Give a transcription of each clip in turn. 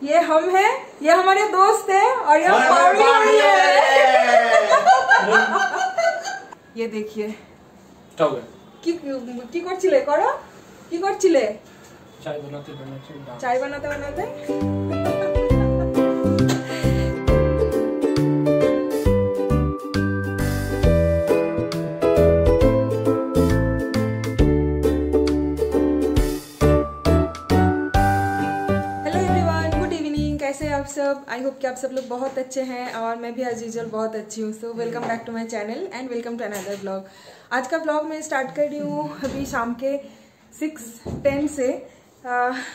ये हम हैं, ये हमारे दोस्त हैं और ये पावनी है। ये देखिए কি করছিলে করো কি করছিলে চাই বানাতে বানাতে आप सब। आई होप कि आप सब लोग बहुत अच्छे हैं और मैं भी एज यूजुअल बहुत अच्छी हूँ। So welcome back to my channel and welcome to another blog. आज का ब्लॉग मैं स्टार्ट कर रही हूँ अभी शाम के 6:10 से।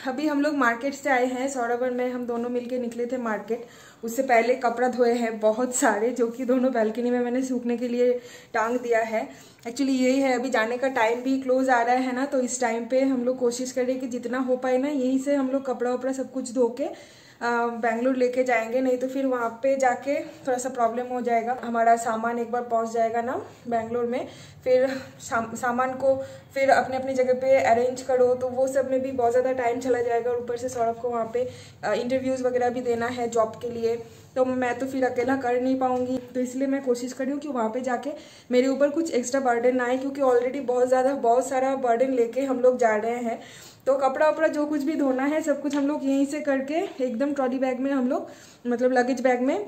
अभी हम लोग मार्केट से आए हैं, सौरभ और मैं हम दोनों मिलके निकले थे मार्केट। उससे पहले कपड़ा धोए हैं बहुत सारे, जो कि दोनों बैल्कनी में मैंने सूखने के लिए टांग दिया है। एक्चुअली यही है, अभी जाने का टाइम भी क्लोज आ रहा है ना, तो इस टाइम पे हम लोग कोशिश करें कि जितना हो पाए ना यहीं से हम लोग कपड़ा वपड़ा सब कुछ धो के बेंगलुरु लेके जाएंगे, नहीं तो फिर वहाँ पे जाके थोड़ा सा प्रॉब्लम हो जाएगा। हमारा सामान एक बार पहुँच जाएगा ना बेंगलुरु में, फिर सामान को फिर अपने अपनी जगह पे अरेंज करो, तो वो सब में भी बहुत ज़्यादा टाइम चला जाएगा। और ऊपर से सौरभ को वहाँ पे इंटरव्यूज़ वगैरह भी देना है जॉब के लिए, तो मैं तो फिर अकेला कर नहीं पाऊँगी। तो इसलिए मैं कोशिश कर रही हूँ कि वहाँ पे जाके मेरे ऊपर कुछ एक्स्ट्रा बर्डन ना आए, क्योंकि ऑलरेडी बहुत सारा बर्डन लेके हम लोग जा रहे हैं। तो कपड़ा वपड़ा जो कुछ भी धोना है सब कुछ हम लोग यहीं से करके एकदम ट्रॉली बैग में हम लोग मतलब लगेज बैग में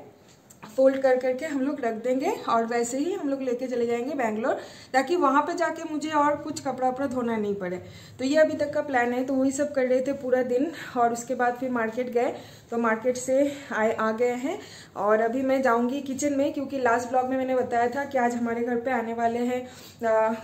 फोल्ड कर करके हम लोग रख देंगे और वैसे ही हम लोग लेके चले जाएंगे बेंगलोर, ताकि वहाँ पे जाके मुझे और कुछ कपड़ा वपड़ा धोना नहीं पड़े। तो ये अभी तक का प्लान है। तो वही सब कर रहे थे पूरा दिन और उसके बाद फिर मार्केट गए, तो मार्केट से आ गए हैं। और अभी मैं जाऊँगी किचन में, क्योंकि लास्ट ब्लॉग में मैंने बताया था कि आज हमारे घर पर आने वाले हैं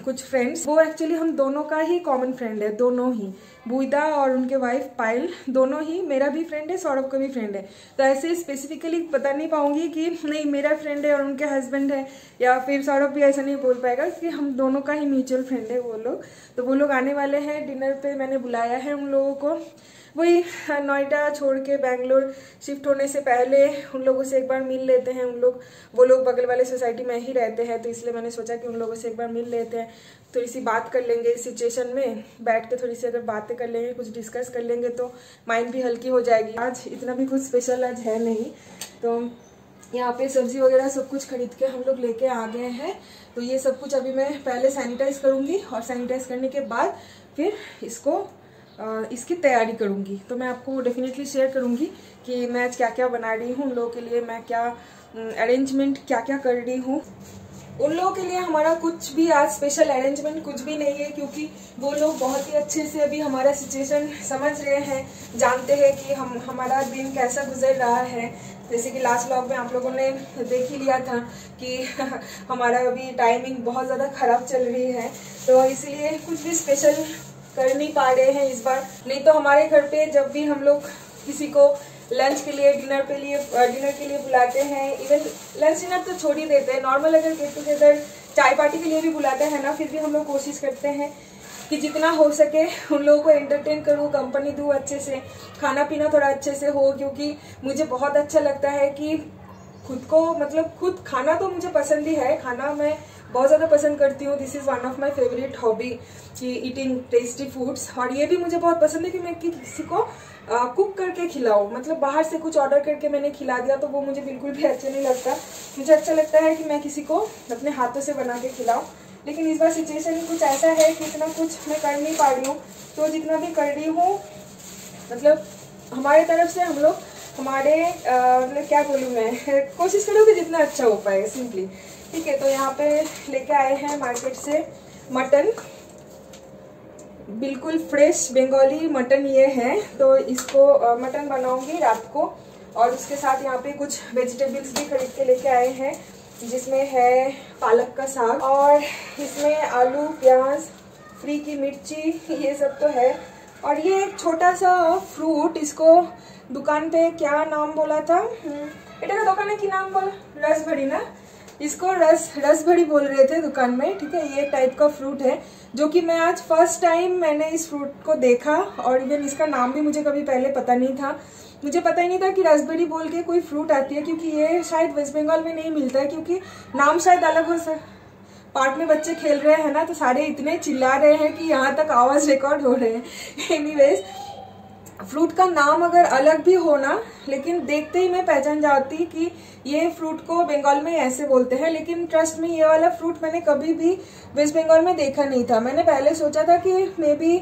कुछ फ्रेंड्स। वो एक्चुअली हम दोनों का ही कॉमन फ्रेंड है, दोनों ही, बुईदा और उनके वाइफ पायल, दोनों ही, मेरा भी फ्रेंड है सौरभ का भी फ्रेंड है। तो ऐसे स्पेसिफिकली बता नहीं पाऊंगी कि नहीं मेरा फ्रेंड है और उनके हस्बैंड है, या फिर सौरभ भी ऐसा नहीं बोल पाएगा कि हम दोनों का ही म्यूचुअल फ्रेंड है वो लोग। तो वो लोग आने वाले हैं डिनर पे, मैंने बुलाया है उन लोगों को। वही नोएडा छोड़ के बेंगलोर शिफ्ट होने से पहले उन लोगों से एक बार मिल लेते हैं। वो लोग बगल वाले सोसाइटी में ही रहते हैं, तो इसलिए मैंने सोचा कि उन लोगों से एक बार मिल लेते हैं, थोड़ी सी बात कर लेंगे। इस सिचुएशन में बैठ के थोड़ी सी अगर बातें कर लेंगे, कुछ डिस्कस कर लेंगे, तो माइंड भी हल्की हो जाएगी। आज इतना भी कुछ स्पेशल आज है नहीं, तो यहाँ पे सब्जी वगैरह सब कुछ खरीद के हम लोग लेके आ गए हैं। तो ये सब कुछ अभी मैं पहले सैनिटाइज करूँगी और सैनिटाइज करने के बाद फिर इसकी तैयारी करूँगी। तो मैं आपको डेफिनेटली शेयर करूँगी कि मैं आज क्या क्या बना रही हूँ उन लोगों के लिए, मैं क्या अरेंजमेंट क्या क्या कर रही हूँ उन लोगों के लिए। हमारा कुछ भी आज स्पेशल अरेंजमेंट कुछ भी नहीं है, क्योंकि वो लोग बहुत ही अच्छे से अभी हमारा सिचुएशन समझ रहे हैं, जानते हैं कि हमारा दिन कैसा गुजर रहा है। जैसे कि लास्ट ब्लॉग में आप लोगों ने देख ही लिया था कि हमारा अभी टाइमिंग बहुत ज़्यादा ख़राब चल रही है, तो इसलिए कुछ भी स्पेशल कर नहीं पा रहे हैं इस बार। नहीं तो हमारे घर पे जब भी हम लोग किसी को लंच के लिए डिनर के लिए बुलाते हैं, इवन लंच डिनर तो छोड़ ही देते हैं, नॉर्मल अगर गेट टुगेदर चाय पार्टी के लिए भी बुलाते हैं ना, फिर भी हम लोग कोशिश करते हैं कि जितना हो सके उन लोगों को एंटरटेन करूँ, कंपनी दूँ अच्छे से, खाना पीना थोड़ा अच्छे से हो। क्योंकि मुझे बहुत अच्छा लगता है कि खुद खाना तो मुझे पसंद ही है, खाना मैं बहुत ज़्यादा पसंद करती हूँ। This is one of my favourite hobby कि ईटिंग टेस्टी फूड्स। और ये भी मुझे बहुत पसंद है कि मैं किसी को कुक करके खिलाऊँ, मतलब बाहर से कुछ ऑर्डर करके मैंने खिला दिया तो वो मुझे बिल्कुल भी अच्छा नहीं लगता। मुझे अच्छा लगता है कि मैं किसी को अपने हाथों से बना के खिलाऊँ। लेकिन इस बार सिचुएशन ही कुछ ऐसा है कि इतना कुछ मैं कर नहीं पा रही हूँ। तो जितना भी कर रही हूँ, मतलब हमारे तरफ से हम लोग मतलब क्या बोलूँ मैं, कोशिश करूँ कि जितना अच्छा हो पाए सिंपली। ठीक है, तो यहाँ पे लेके आए हैं मार्केट से मटन, बिल्कुल फ्रेश बंगाली मटन ये है। तो इसको मटन बनाऊंगी रात को। और उसके साथ यहाँ पे कुछ वेजिटेबल्स भी खरीद के लेके आए हैं, जिसमें है पालक का साग और इसमें आलू, प्याज, फ्री की मिर्ची, ये सब तो है। और ये एक छोटा सा फ्रूट, इसको दुकान पे क्या नाम बोला था, बेटा का दुकान की नाम बोला रसभरी ना, इसको रसभरी बोल रहे थे दुकान में। ठीक है, ये टाइप का फ्रूट है, जो कि मैं आज फर्स्ट टाइम मैंने इस फ्रूट को देखा। और इवन इसका नाम भी मुझे कभी पहले पता नहीं था, मुझे पता ही नहीं था कि रास्पबेरी बोल के कोई फ्रूट आती है, क्योंकि ये शायद वेस्ट बंगाल में नहीं मिलता है, क्योंकि नाम शायद अलग हो सकता। पार्क में बच्चे खेल रहे हैं ना, तो सारे इतने चिल्ला रहे हैं कि यहाँ तक आवाज रिकॉर्ड हो रहे हैं। एनीवेज, फ्रूट का नाम अगर अलग भी हो ना, लेकिन देखते ही मैं पहचान जाती कि ये फ्रूट को बंगाल में ऐसे बोलते हैं। लेकिन ट्रस्ट में ये वाला फ्रूट मैंने कभी भी वेस्ट बंगाल में देखा नहीं था। मैंने पहले सोचा था कि मे बी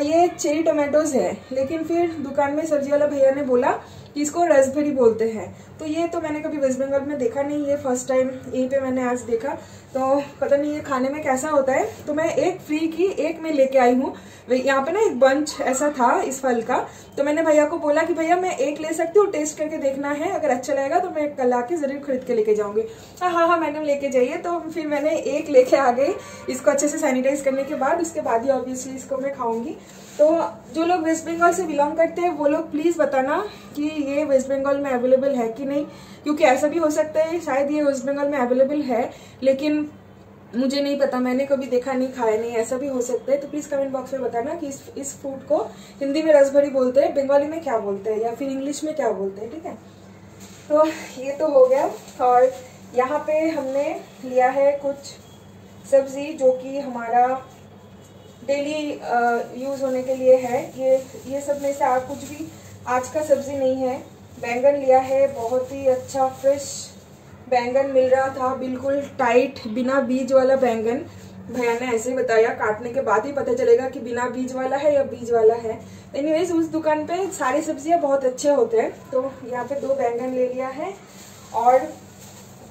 ये चेरी टोमेटोज है, लेकिन फिर दुकान में सब्जी वाला भैया ने बोला कि इसको रास्पबेरी बोलते हैं। तो ये तो मैंने कभी वेस्ट बंगाल में देखा नहीं, ये फर्स्ट टाइम यहीं पे मैंने आज देखा। तो पता नहीं ये खाने में कैसा होता है। तो मैं एक फ्री की एक में लेके आई हूँ। यहाँ पे ना एक बंच ऐसा था इस फल का, तो मैंने भैया को बोला कि भैया मैं एक ले सकती हूँ, टेस्ट करके देखना है, अगर अच्छा लगेगा तो मैं कल आके जरूर खरीद के लेके जाऊंगी। हाँ मैडम लेके जाइए। तो फिर मैंने एक लेके आ गई, इसको अच्छे से सैनिटाइज करने के बाद, उसके बाद ही ऑब्वियसली इसको मैं खाऊंगी। तो जो लोग वेस्ट बंगाल से बिलोंग करते हैं वो लोग प्लीज बताना कि ये वेस्ट बंगाल में अवेलेबल है कि नहीं, क्योंकि ऐसा भी हो सकता है शायद ये वेस्ट बंगाल में अवेलेबल है लेकिन मुझे नहीं पता, मैंने कभी देखा नहीं, खाया नहीं, ऐसा भी हो सकता है। तो प्लीज कमेंट बॉक्स में बताना कि इस फ्रूट को हिंदी में रास्पबेरी बोलते हैं, बंगाली में क्या बोलते हैं, या फिर इंग्लिश में क्या बोलते हैं। ठीक है, तो ये तो हो गया। और यहाँ पे हमने लिया है कुछ सब्जी जो कि हमारा डेली यूज होने के लिए है। ये सब में से कुछ भी आज का सब्जी नहीं है। बैंगन लिया है, बहुत ही अच्छा फ्रेश बैंगन मिल रहा था, बिल्कुल टाइट बिना बीज वाला बैंगन। भैया ने ऐसे ही बताया, काटने के बाद ही पता चलेगा कि बिना बीज वाला है या बीज वाला है। एनीवेज उस दुकान पे सारी सब्जियां बहुत अच्छे होते हैं। तो यहाँ पे 2 बैंगन ले लिया है और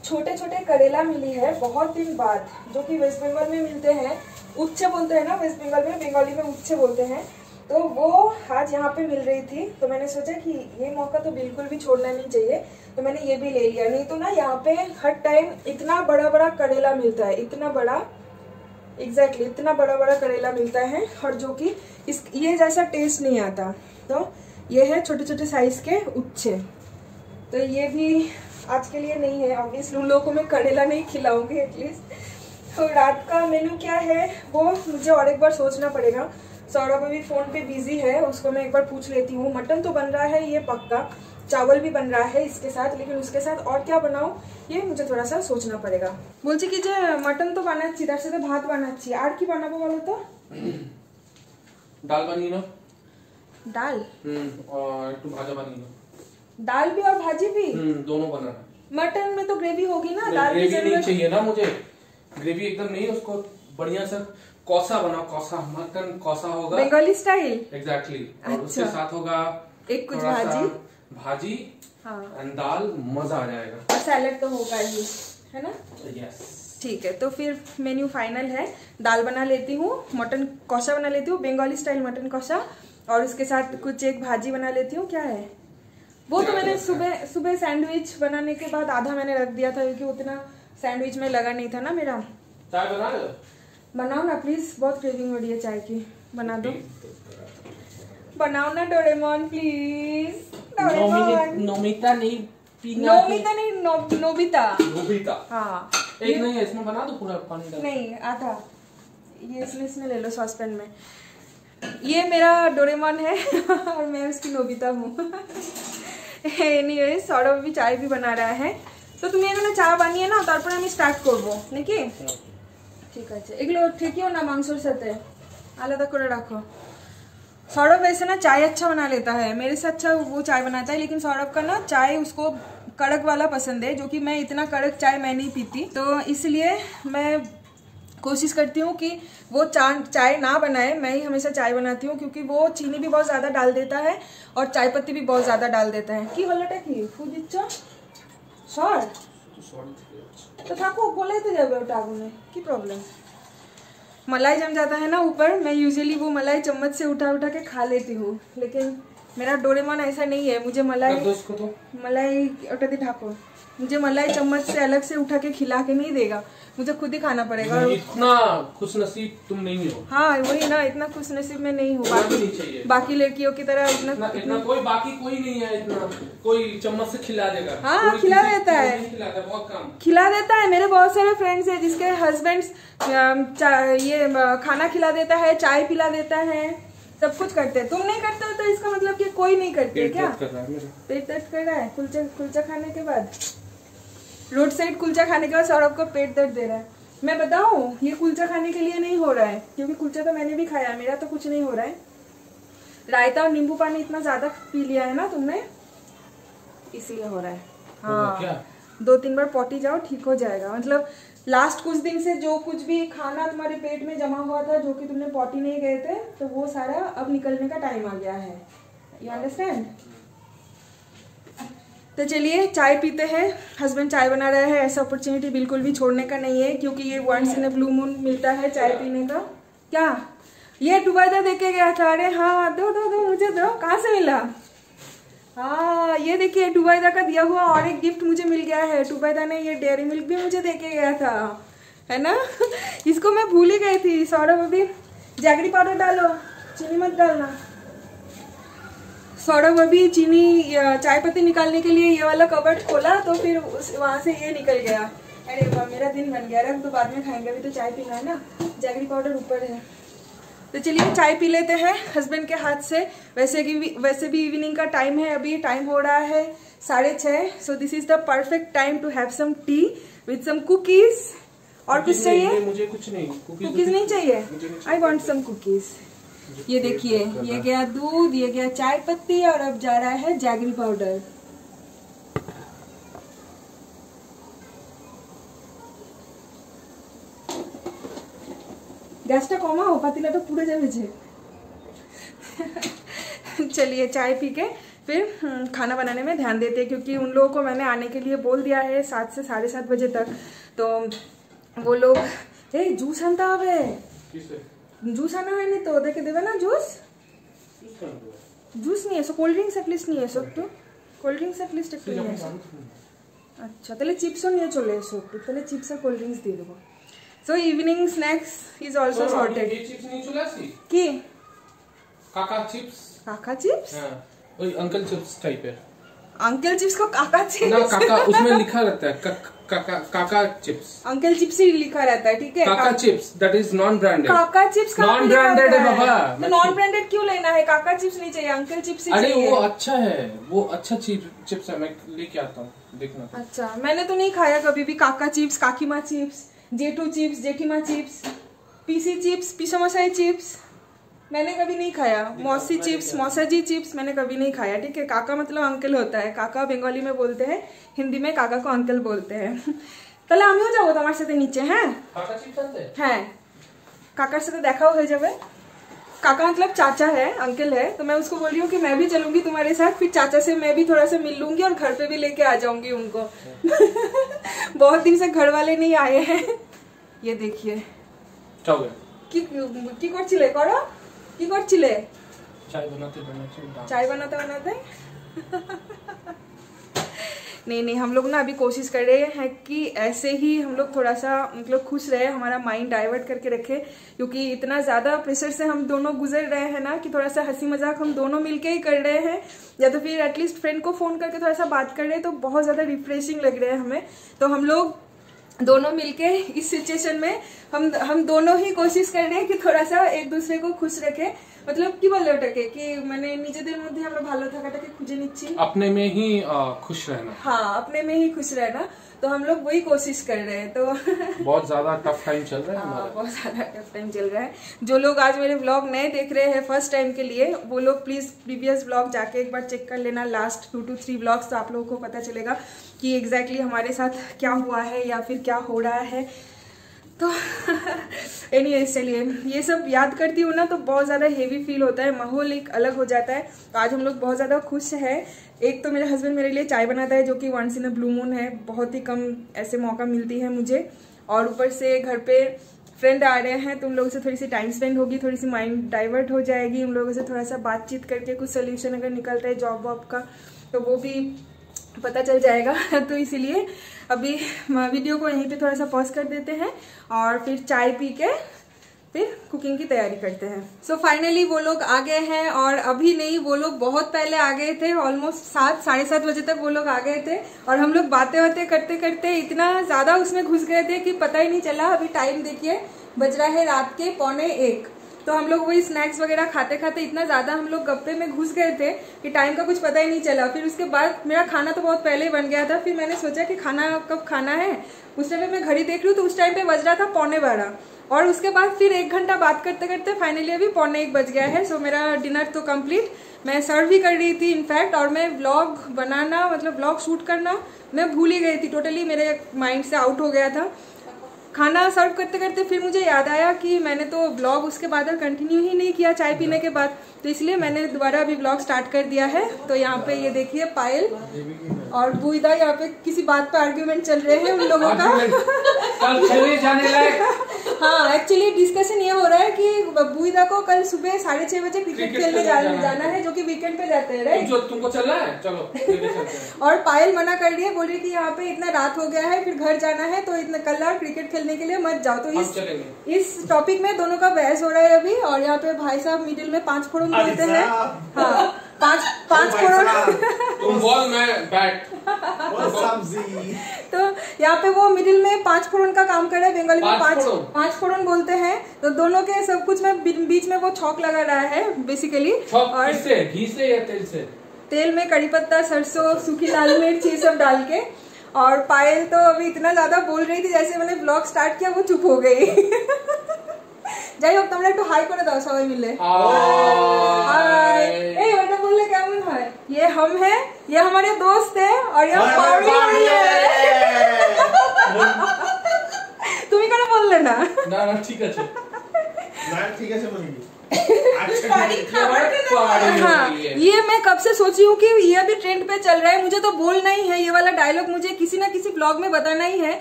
छोटे छोटे करेला मिली है बहुत दिन बाद, जो कि वेस्ट बंगाल में मिलते हैं, उच्चे बोलते हैं ना वेस्ट बंगाल में, बंगाली में उच्चे बोलते हैं। तो वो आज यहाँ पे मिल रही थी, तो मैंने सोचा कि ये मौका तो बिल्कुल भी छोड़ना नहीं चाहिए, तो मैंने ये भी ले लिया। नहीं तो ना यहाँ पे हर टाइम इतना बड़ा बड़ा करेला मिलता है, इतना बड़ा, एग्जैक्टली इतना बड़ा बड़ा करेला मिलता है, और जो कि ये जैसा टेस्ट नहीं आता। तो ये है छोटे छोटे साइज के उच्चे। तो ये भी आज के लिए नहीं है, ऑब्वियसली उन लोगों को मैं करेला नहीं खिलाऊंगी एटलीस्ट। तो रात का मेन्यू क्या है वो मुझे और एक बार सोचना पड़ेगा। सौरभ अभी फोन पे बिजी है, उसको मैं एक बार पूछ लेती हूँ। मटन तो बन रहा है ये पक्का, चावल भी बन रहा है इसके साथ, लेकिन उसके साथ और क्या बनाऊं ये मुझे थोड़ा सा सोचना पड़ेगा। बोलছি কি যে मटन तो বানাচ্ছি, তার সাথে ভাত বানাচ্ছি, আর কি বানাবো বলো তো? दाल बनी ना, दाल और एकटू भाजा बनी ना। दाल भी और भाजी भी दोनों बनाना। मटन में तो ग्रेवी होगी ना, दाल की ग्रेवी नहीं चाहिए ना मुझे, ग्रेवी एकदम नहीं, उसको बढ़िया सा कौसा बनाओ, कौसा मटन कौसा होगा बंगाली स्टाइल। एग्जैक्टली। अच्छा। और उसके साथ होगा एक कुछ भाजी हाँ एंड दाल, मजा आ जाएगा। और सैलेड तो होगा ही, है ना? यस ठीक है, तो फिर मेन्यू फाइनल है। दाल बना लेती हूँ, मटन कौसा बना लेती हूँ, बंगाली स्टाइल मटन कौसा, और उसके साथ कुछ एक भाजी बना लेती हूँ। क्या है वो तो मैंने सुबह सैंडविच बनाने के बाद आधा मैंने रख दिया था, क्योंकि उतना सैंडविच में लगा नहीं था ना मेरा। चाय बना लो, बनाओ ना प्लीज, बहुत क्रेविंग हो रही है चाय की, बना दो। बनाओ ना डोरेमोन प्लीज। नोमिता नहीं पीना, नोमिता नहीं, नोबिता। नोबिता हाँ एक नहीं है, इसमें बना दो पूरा पानी डाल। नहीं आधा, ये इसमें ले लो सॉसपैन में। ये मेरा डोरेमोन है और मैं उसकी नोबिता हूँ। एनीवे सौरभ भी चाय भी बना रहा है, तो তুমি এখানে চা বানিয়ে নাও, তারপরে আমি স্টার্ট করব নাকি? ঠিক আছে, এগুলো ঠিকইও না মাংসের সাথে আলাদা করে রাখো। सौरभ वैसे ना चाय अच्छा बना लेता है, मेरे से अच्छा वो चाय बनाता है, लेकिन सौरभ का ना चाय उसको कड़क वाला पसंद है, जो कि मैं इतना कड़क चाय मैं नहीं पीती। तो इसलिए मैं कोशिश करती हूँ कि वो चाय ना बनाए, मैं ही हमेशा चाय बनाती हूँ, क्योंकि वो चीनी भी बहुत ज़्यादा डाल देता है और चाय पत्ती भी बहुत ज़्यादा डाल देता है। कि हलोटा की फूड इच्छा सर तो थाको बोले तो जाबे ওটা আগুনে, কি प्रॉब्लम? मलाई जम जाता है ना ऊपर, मैं यूजुअली वो मलाई चम्मच से उठा उठा के खा लेती हूँ, लेकिन मेरा डोरेमोन ऐसा नहीं है। मुझे मलाई उठाती ठाको, मुझे मलाई चम्मच से अलग से उठा के खिला के नहीं देगा, मुझे खुद ही खाना पड़ेगा। इतना खुशनसीब तुम नहीं हो। हाँ वही ना, इतना खुशनसीब में नहीं हूँ बाकी लड़कियों की तरह। इतना कोई बाकी कोई नहीं है, इतना कोई चम्मच से खिला देगा। हाँ खिला देता है, बहुत कम खिला देता है। मेरे बहुत सारे फ्रेंड्स हैं जिसके हस्बैंड्स ये खाना खिला देता है, चाय पिला देता है, सब कुछ करते हैं। तुम नहीं करते हो तो इसका मतलब कि कोई नहीं करते क्या? पेट दर्द कर रहा है कुलचा खाने के बाद, रोड साइड कुलचा खाने के बाद सौरभ को पेट दर्द दे रहा है। मैं बताऊं ये कुलचा खाने के लिए नहीं हो रहा है, क्योंकि कुलचा तो मैंने भी खाया, मेरा तो कुछ नहीं हो रहा है। रायता और नींबू पानी इतना ज्यादा पी लिया है ना तुमने, इसीलिए हो रहा है। हाँ क्या 2-3 बार पॉटी जाओ, ठीक हो जाएगा। मतलब लास्ट कुछ दिन से जो कुछ भी खाना तुम्हारे पेट में जमा हुआ था, जो कि तुमने पॉटी नहीं गए थे, तो वो सारा अब निकलने का टाइम आ गया है। You understand? तो चलिए चाय पीते हैं। हस्बैंड चाय बना रहे हैं, ऐसा अपॉर्चुनिटी बिल्कुल भी छोड़ने का नहीं है, क्योंकि ये once in a blue moon मिलता है चाय पीने का। क्या ये टुबाइदा देके गया था? अरे हाँ, दो दो दो मुझे दो। कहाँ से मिला? हाँ ये देखिए, टुबाइदा का दिया हुआ और एक गिफ्ट मुझे मिल गया है। टुबाइदा ने ये डेयरी मिल्क भी मुझे देके गया था, है ना। इसको मैं भूल ही गई थी। सौरभ अभी जैगरी पाउडर डालो, चीनी मत डालना। सौरभ अभी चीनी चाय पत्ती निकालने के लिए ये वाला कबर्ड खोला, तो फिर वहां से ये निकल गया। अरे वाह, मेरा दिन बन गया। रख तो बाद में खाएंगे, अभी तो चाय पीना है ना। जैगरी पाउडर ऊपर है। तो चलिए चाय पी लेते हैं हस्बैंड के हाथ से। वैसे भी इवनिंग का टाइम है, अभी टाइम हो रहा है 6:30। So this is the perfect time to have some tea with some cookies. और कुछ चाहिए? मुझे कुछ नहीं, कुकीज नहीं चाहिए। I want some cookies. ये देखिए, ये गया दूध, ये गया चाय पत्ती, और अब जा रहा है जैगरी पाउडर। गैसटा कमा हो, पातीला तो पूरे जावे छे। चलिए चाय पी के फिर खाना बनाने में ध्यान देते हैं, क्योंकि उन लोगों को मैंने आने के लिए बोल दिया है 7 से 7:30 बजे तक। तो वो लोग जूस आनता हवे, जूस आना है नहीं तो देखे देवे ना जूस। जूस नहीं है सो कोल्ड ड्रिंक्स एटलिस्ट नहीं है सब। तो कोल्ड ड्रिंक्स एटलिस्ट एक नहीं है। अच्छा তাহলে চিপসও নিয়ে চলে এসো একটু, তাহলে চিপস আর কোল্ড ড্রিঙ্কস দিয়ে দেবো। So evening snacks is also sorted. ये चिप्स नहीं चला सी কি काका चिप्स? काका चिप्स? हां वही अंकल चिप्स टाइप है। अंकल चिप्स को काका चिप्स ना काका उसमें लिखा रहता है काका चिप्स। अंकल चिप्स ही लिखा रहता है, ठीक है। काका chips that is non branded. काका चिप्स नॉन ब्रांडेड है बाबा। नॉन ब्रांडेड क्यों लेना है? काका चिप्स नहीं चाहिए, अंकल चिप्स ही चाहिए। अरे वो अच्छा है, वो अच्छा चिप्स है, मैं लेके आता हूँ, देखना। अच्छा मैंने तो नहीं खाया कभी भी काका चिप्स, काकीमा चिप्स, जेठू चिप्स, जेठीमा चिप्स, पीसी चिप्स, पिसोमसाई चिप्स मैंने कभी नहीं खाया। मौसी चिप्स, मौसाजी चिप्स मैंने कभी नहीं खाया, ठीक है। काका मतलब अंकल होता है। काका बंगाली में बोलते हैं, हिंदी में काका को अंकल बोलते हैं। তাহলে আমিও যাবো তোমার সাথে নিচে। হ্যাঁ काका चिप्स आते हैं? হ্যাঁ, কাকার সাথে দেখাও হয়ে যাবে। काका मतलब चाचा है, अंकल है। तो मैं उसको बोल रही हूँ कि मैं भी चलूंगी तुम्हारे साथ, फिर चाचा से मैं भी थोड़ा सा मिल लूंगी और घर पे भी लेके आ जाऊंगी उनको। बहुत दिन से घर वाले नहीं आए हैं। ये देखिए কি করছিলে করো, কি করছিলে? चाय बनाते चाय बनाते बनाते नहीं हम लोग ना अभी कोशिश कर रहे हैं कि ऐसे ही हम लोग थोड़ा सा मतलब खुश रहे, हमारा माइंड डाइवर्ट करके रखे, क्योंकि इतना ज्यादा प्रेशर से हम दोनों गुजर रहे हैं ना, कि थोड़ा सा हंसी मजाक हम दोनों मिलके ही कर रहे हैं, या तो फिर एटलीस्ट फ्रेंड को फोन करके थोड़ा सा बात कर रहे हैं, तो बहुत ज्यादा रिफ्रेशिंग लग रहे हैं हमें। तो हम लोग दोनों मिलके इस सिचुएशन में हम दोनों ही कोशिश कर रहे हैं कि थोड़ा सा एक दूसरे को खुश रखे। मतलब কি বলে ওটাকে कि मैंने নিজেদের মধ্যে আমরা ভালো থাকাটাকে খুঁজে নিচ্ছি, अपने में ही खुश रहना। हाँ अपने में ही खुश रहना। तो हम लोग वही कोशिश कर रहे हैं। तो बहुत ज्यादा टफ टाइम चल रहा है हमारा। बहुत ज्यादा टफ टाइम चल रहा है। जो लोग आज मेरे व्लॉग नए देख रहे हैं फर्स्ट टाइम के लिए, वो लोग प्लीज प्रीवियस व्लॉग जाके एक बार चेक कर लेना, लास्ट 2 to 3 व्लॉग्स, तो आप लोगों को पता चलेगा कि एग्जैक्टली हमारे साथ क्या हुआ है या फिर क्या हो रहा है। तो एनीवेज चलिए, ये सब याद करती हूँ ना तो बहुत ज़्यादा हेवी फील होता है, माहौल एक अलग हो जाता है। तो आज हम लोग बहुत ज़्यादा खुश है। एक तो मेरे हस्बैंड मेरे लिए चाय बनाता है, जो कि once in a blue moon है, बहुत ही कम ऐसे मौका मिलती है मुझे। और ऊपर से घर पे फ्रेंड आ रहे हैं, तो उन लोगों से थोड़ी सी टाइम स्पेंड होगी, थोड़ी सी माइंड डाइवर्ट हो जाएगी, उन लोगों से थोड़ा सा बातचीत करके कुछ सोल्यूशन अगर निकलता है जॉब वॉब का तो वो भी पता चल जाएगा। तो इसीलिए अभी वीडियो को यहीं पे थोड़ा सा पॉज कर देते हैं और फिर चाय पी के फिर कुकिंग की तैयारी करते हैं। सो फाइनली वो लोग आ गए हैं, और अभी नहीं, वो लोग बहुत पहले आ गए थे, ऑलमोस्ट 7 साढ़े 7 बजे तक वो लोग आ गए थे। और हम लोग बातें बातें करते करते इतना ज्यादा उसमें घुस गए थे कि पता ही नहीं चला। अभी टाइम देखिए, बज रहा है रात के 1:45। तो हम लोग वही स्नैक्स वगैरह खाते खाते इतना ज्यादा हम लोग गप्पे में घुस गए थे कि टाइम का कुछ पता ही नहीं चला। फिर उसके बाद मेरा खाना तो बहुत पहले ही बन गया था। फिर मैंने सोचा कि खाना कब खाना है, उस टाइम पे मैं घड़ी देख लूँ तो उस टाइम पे बज रहा था 12:15 और उसके बाद फिर 1 घंटा बात करते करते फाइनली अभी 12:45 बज गया है। सो मेरा डिनर तो कंप्लीट, मैं सर्व भी कर रही थी इनफैक्ट, और मैं व्लॉग बनाना मतलब व्लॉग शूट करना मैं भूल ही गई थी, टोटली मेरे माइंड से आउट हो गया था। खाना सर्व करते करते फिर मुझे याद आया कि मैंने तो व्लॉग उसके बाद कंटिन्यू ही नहीं किया चाय पीने के बाद, तो इसलिए मैंने दोबारा अभी व्लॉग स्टार्ट कर दिया है। तो यहाँ पे ये देखिए पायल और बुईदा यहाँ पे किसी बात पे आर्ग्यूमेंट चल रहे हैं उन लोगों का। कल खेलने जाने लायक। हाँ, एक्चुअली डिस्कशन ये हो रहा है कि बुईदा को कल सुबह 6:30 बजे क्रिकेट खेलने जाना है, जो कि वीकेंड पे जाते हैं, राइट? तुमको चलना है, चलो। और पायल मना कर रही है, बोल रही थी यहाँ पे इतना रात हो गया है, फिर घर जाना है, तो इतना कल क्रिकेट खेलने के लिए मत जाओ। तो इस टॉपिक में दोनों का बहस हो रहा है अभी। और यहाँ पे भाई साहब मिडिल में 5 फोड़न बोलते हैं। हाँ, 5 फोड़न। तुम बॉल में बैट। तो यहाँ पे वो मिडिल में 5 फोड़न का काम कर रहा है, बंगाली में 5 फोड़न बोलते हैं। तो दोनों के सब कुछ में बीच में वो छौक लगा रहा है बेसिकली। और घी से या तेल से? तेल में कड़ी पत्ता, सरसों, सूखी लाल मिर्च ये सब डाल के। और पायल तो अभी इतना ज्यादा बोल रही थी, जैसे मैंने ब्लॉग स्टार्ट किया वो चुप हो गई। যাই হোক তোমরা একটু হাই করে দাও সবাই মিলে। हाय। এই ওটা বললে কেমন হয়? ये हम हैं, ये हमारे दोस्त हैं और ये पावली है। তুমি কেন বললে না? না না ঠিক আছে। না ঠিক আছে বলিনি। हाँ, ये मैं कब से सोची हूँ कि ये अभी ट्रेंड पे चल रहा है, मुझे तो बोलना ही है, ये वाला डायलॉग मुझे किसी ना किसी ब्लॉग में बताना ही है,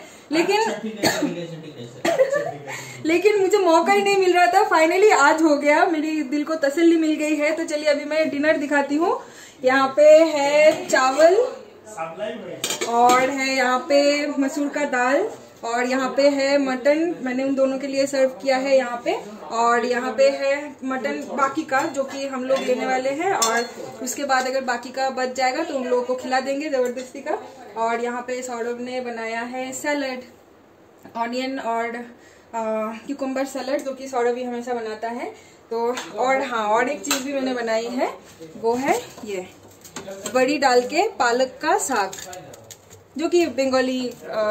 लेकिन मुझे मौका ही नहीं मिल रहा था। फाइनली आज हो गया, मेरी दिल को तसल्ली मिल गई है। तो चलिए अभी मैं डिनर दिखाती हूँ। यहाँ पे है चावल और है यहाँ पे मसूर का दाल और यहाँ पे है मटन, मैंने उन दोनों के लिए सर्व किया है यहाँ पे। और यहाँ पे है मटन बाकी का जो कि हम लोग लेने वाले हैं, और उसके बाद अगर बाकी का बच जाएगा तो उन लोगों को खिला देंगे जबरदस्ती का। और यहाँ पे सौरभ ने बनाया है सैलड, ऑनियन और क्यूकम्बर सैलड, जो कि सौरभ भी हमेशा बनाता है। तो और हाँ, और एक चीज भी मैंने बनाई है, वो है ये बड़ी डाल के पालक का साग, जो कि बंगाली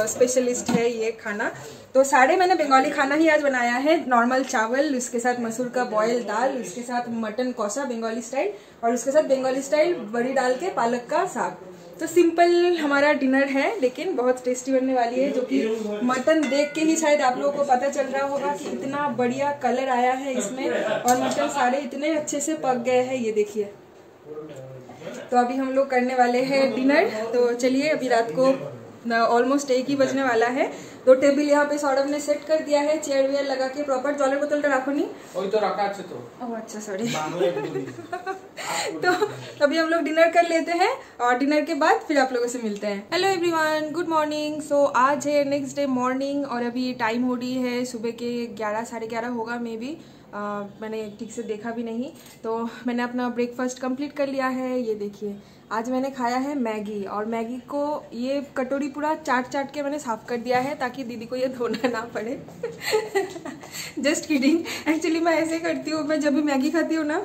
स्पेशलिस्ट है ये खाना। तो सारे मैंने बंगाली खाना ही आज बनाया है। नॉर्मल चावल, उसके साथ मसूर का बॉयल दाल, उसके साथ मटन कौसा बंगाली स्टाइल, और उसके साथ बंगाली स्टाइल बड़ी डाल के पालक का साग। तो सिंपल हमारा डिनर है, लेकिन बहुत टेस्टी बनने वाली है, जो कि मटन देख के ही शायद आप लोगों को पता चल रहा होगा कि इतना बढ़िया कलर आया है इसमें, और मटन सारे इतने अच्छे से पक गए हैं, ये देखिए। तो अभी हम लोग करने वाले हैं डिनर। तो चलिए, अभी रात को ऑलमोस्ट 1 ही बजने वाला है। तो टेबल यहाँ पे सौरभ ने सेट कर दिया है, चेयर वेयर लगा के प्रॉपर। जलेर बोतल रखो नहीं, तो रखा अच्छे तो। ओह अच्छा, सॉरी। तो अभी हम लोग डिनर कर लेते हैं और डिनर के बाद फिर आप लोगों से मिलते हैं। Hello everyone, good morning. So आज है नेक्स्ट डे मॉर्निंग और अभी टाइम हो रही है सुबह के 11 साढ़े 11 होगा मे बी। मैंने ठीक से देखा भी नहीं। तो मैंने अपना ब्रेकफास्ट कंप्लीट कर लिया है। ये देखिए, आज मैंने खाया है मैगी, और मैगी को ये कटोरी पूरा चाट के मैंने साफ कर दिया है ताकि दीदी को ये धोना ना पड़े। जस्ट किडिंग, एक्चुअली मैं ऐसे करती हूँ, मैं जब भी मैगी खाती हूँ ना,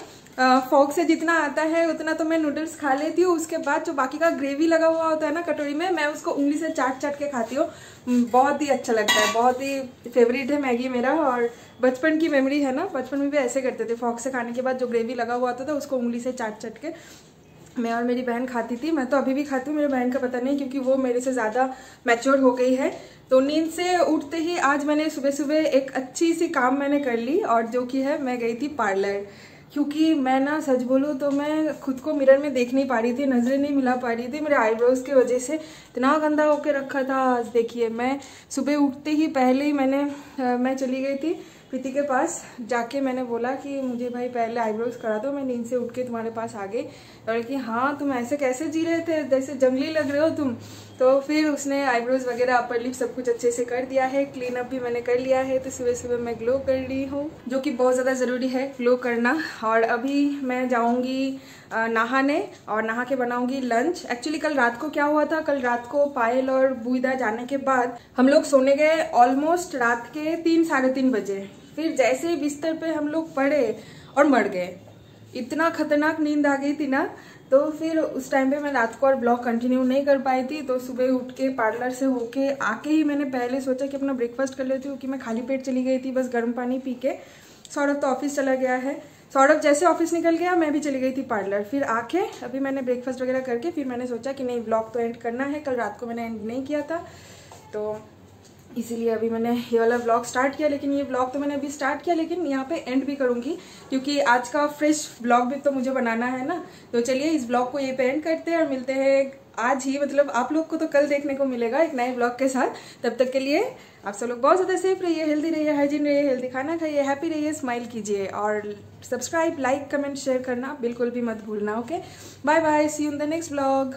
फोक से जितना आता है उतना तो मैं नूडल्स खा लेती हूँ। उसके बाद जो बाकी का ग्रेवी लगा हुआ होता है ना कटोरी में, मैं उसको उंगली से चाट के खाती हूँ। बहुत ही अच्छा लगता है, बहुत ही फेवरेट है मैगी मेरा। और बचपन की मेमोरी है ना, बचपन में भी ऐसे करते थे, फोक से खाने के बाद जो ग्रेवी लगा हुआ होता था उसको उंगली से चाट के मैं और मेरी बहन खाती थी। मैं तो अभी भी खाती हूँ, मेरी बहन का पता नहीं, क्योंकि वो मेरे से ज़्यादा मैच्योर हो गई है। तो नींद से उठते ही आज मैंने सुबह सुबह एक अच्छी सी काम मैंने कर ली, और जो कि है मैं गई थी पार्लर। क्योंकि मैं ना सच बोलूँ तो मैं खुद को मिरर में देख नहीं पा रही थी, नज़रें नहीं मिला पा रही थी, मेरे आईब्रोज की वजह से इतना गंदा होके रखा था। आज देखिए, मैं सुबह उठते ही पहले ही मैं चली गई थी प्रीति के पास, जाके मैंने बोला कि मुझे भाई पहले आईब्रोज करा दो, मैं नींद से उठ के तुम्हारे पास आ गई। और कि हाँ, तुम ऐसे कैसे जी रहे थे, जैसे जंगली लग रहे हो तुम। तो फिर उसने आईब्रोज वगैरह, अपर लिप सब कुछ अच्छे से कर दिया है, क्लीन अप भी मैंने कर लिया है। तो सुबह सुबह मैं ग्लो कर रही हूँ, जो कि बहुत ज़्यादा ज़रूरी है ग्लो करना। और अभी मैं जाऊँगी नहाने, और नहा के बनाऊंगी लंच। एक्चुअली कल रात को क्या हुआ था, कल रात को पायल और बुईदा जाने के बाद हम लोग सोने गए ऑलमोस्ट रात के 3 साढ़े 3 बजे। फिर जैसे ही बिस्तर पे हम लोग पड़े और मर गए। इतना खतरनाक नींद आ गई थी ना, तो फिर उस टाइम पे मैं रात को और ब्लॉग कंटिन्यू नहीं कर पाई थी। तो सुबह उठ के पार्लर से होके आके ही मैंने पहले सोचा कि अपना ब्रेकफास्ट कर लेती हूँ, कि मैं खाली पेट चली गई थी बस गर्म पानी पी के। सौरभ तो ऑफिस चला गया है, सौरभ जैसे ऑफिस निकल गया मैं भी चली गई थी पार्लर। फिर आके अभी मैंने ब्रेकफास्ट वगैरह करके फिर मैंने सोचा कि नहीं ब्लॉग तो एंड करना है, कल रात को मैंने एंड नहीं किया था तो इसीलिए अभी मैंने ये वाला ब्लॉग स्टार्ट किया। लेकिन ये ब्लॉग तो मैंने अभी स्टार्ट किया, लेकिन यहाँ पे एंड भी करूँगी क्योंकि आज का फ्रेश ब्लॉग भी तो मुझे बनाना है ना। तो चलिए इस ब्लॉग को ये पे एंड करते हैं और मिलते हैं आज ही, मतलब आप लोग को तो कल देखने को मिलेगा एक नए ब्लॉग के साथ। तब तक के लिए आप सब लोग बहुत ज़्यादा सेफ रहिए, हेल्दी रहिए, हाइजीन रहिए, हेल्दी खाना खाइए, हैप्पी रहिए, स्माइल कीजिए और सब्सक्राइब, लाइक, कमेंट, शेयर करना बिल्कुल भी मत भूलना। Okay, bye bye, see you in the next blog.